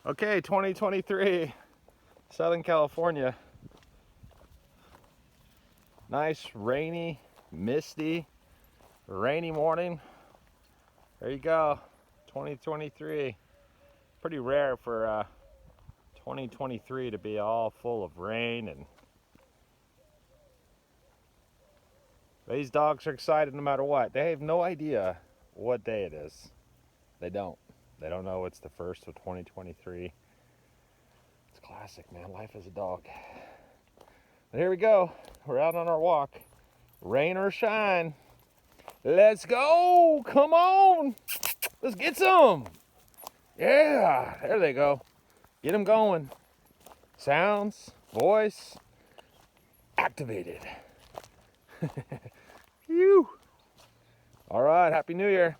Okay, 2023, Southern California. Nice, rainy, misty, rainy morning. There you go, 2023. Pretty rare for 2023 to be all full of rain, and these dogs are excited no matter what. They have no idea what day it is. They don't. They don't know it's the first of 2023. It's classic, man. Life as a dog. But here we go. We're out on our walk. Rain or shine. Let's go. Come on. Let's get some. Yeah. There they go. Get them going. Sounds, voice, activated. Phew. All right. Happy New Year.